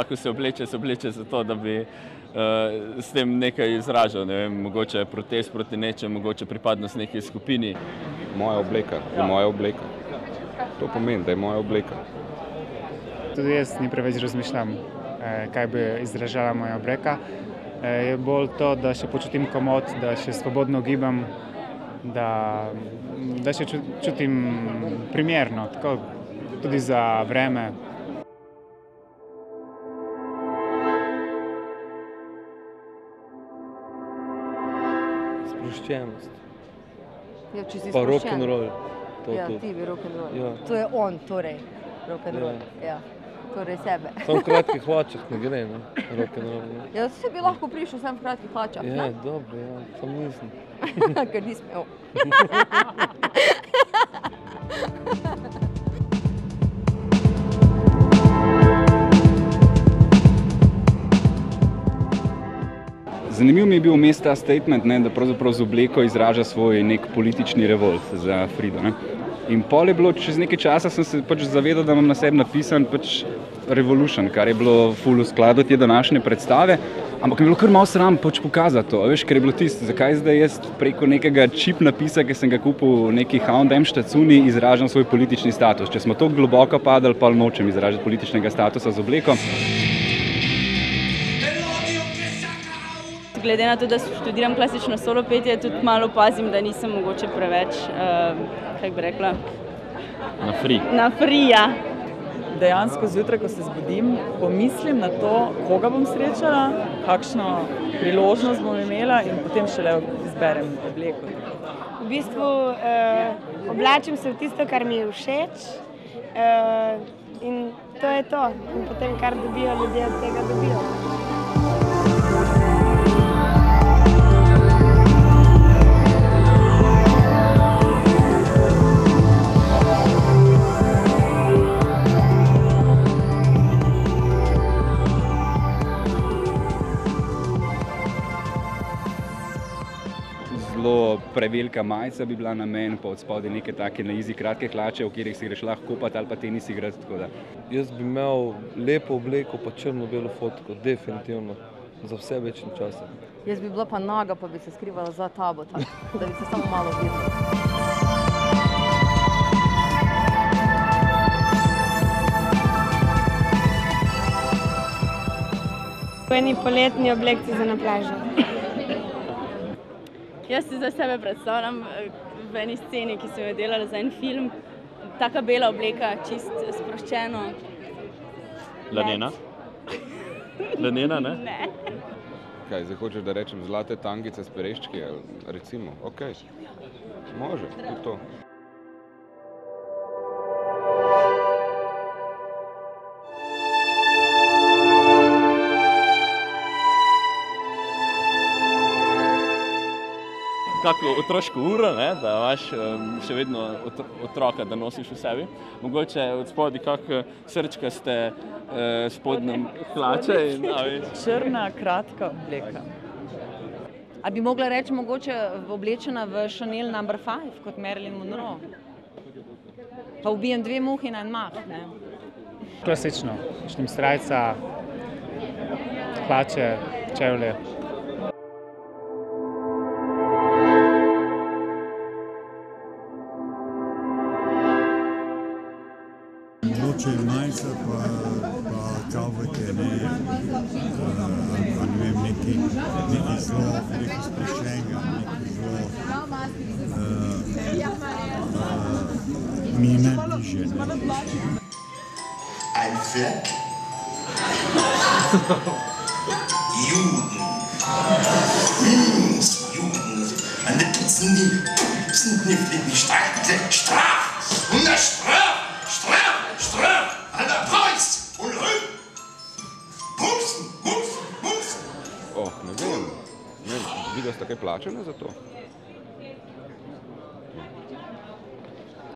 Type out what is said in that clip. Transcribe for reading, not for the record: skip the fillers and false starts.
ko se obleče za to, da bi s tem nekaj izražal, ne vem, mogoče protest proti nečemu, mogoče pripadnost neki skupini. Moja obleka je moja obleka. To pomeni, da je moja obleka. Tudi jaz ni preveč razmišljam, kaj bi izražala moja obleka. Je bolj to, da še počutim komot, da še svobodno gibam, da še čutim primerno, tako tudi za vreme. Sproščenost. Ja, če si Pa sproščen. rock'n'roll. Ja, ti bi rock'n'roll. Ja. To je on, torej, rock'n'roll. Ja. Torej sebe. Samo v kratkih hlačah ne gre, ne? Rock'n'roll. Ja, se bi lahko prišel sem v kratkih hlačah, Ja, ne? dobro, ja. Sam nisem. Ker nisem imel. Zanimiv mi je bil vmes ta statement, ne, da pravzaprav z obleko izraža svoj nek politični revolt za Frido. Ne. In pol je bilo, čez nekaj časa sem se pač zavedal, da imam na sebi napisan pač Revolution, kar je bilo ful v skladu te današnje predstave, ampak mi je bilo kar malo sram pač pokazati to, veš, ker je bilo tisto, zakaj zdaj jaz preko nekega čip napisa, ki sem ga kupil v neki H&M štacuni, izražam svoj politični status. Če smo to globoko padali, pa nočem izražati političnega statusa z obleko. Glede na to, da študiram klasično solo petje, tudi malo pazim, da nisem mogoče preveč, kako bi rekla, na free, ja. Dejansko zjutraj, ko se zbudim, pomislim na to, koga bom srečala, kakšno priložnost bom imela in potem šele izberem obleko. V bistvu oblačim se v tisto, kar mi je všeč in to je to. In potem, kar dobijo ljudje, od tega dobijo. Zelo prevelika majica bi bila na meni, pa od spodaj neke take na easy kratke hlače, v katerih si greš lahko kopati ali pa tenis igrati, tako da. Jaz bi imel lepo obleko pa črno-belo fotko, definitivno, za vse večne čase. Jaz bi bila pa naga, pa bi se skrivala za tabo, da bi se samo malo videla. V eni poletni obleki za na plažo. Jaz si za sebe predstavljam v eni sceni, ki sem jo delala za en film, taka bela obleka, čist sproščeno. Lanena? Lanena, ne? Ne. Kaj, zdaj hočeš, da rečem zlate tangice s pereščki, recimo, okej. Može, tudi to. Kako otroško uro, ne, da imaš še vedno otroka, da nosiš v sebi. Mogoče od spodaj kak srčkaste spodnje hlače. Črna, kratka obleka. A bi mogla reči mogoče oblečena v Chanel No. 5 kot Marilyn Monroe? Pa ubijem 2 muhi na en mah, ne? Klasično, srajca, hlače, čevlje. Mogoče majica pa kavbojke, ne vem, nekaj zelo sproščenega, nekaj zelo mi je najbližje. Ein Fleck? Juden. Juden. Meine Lippen sind knifflig, nicht Straf! Und der Straf! Alter Preis! Und Rücken! Pumsen! Ne vem, videla sta kaj plačane za to?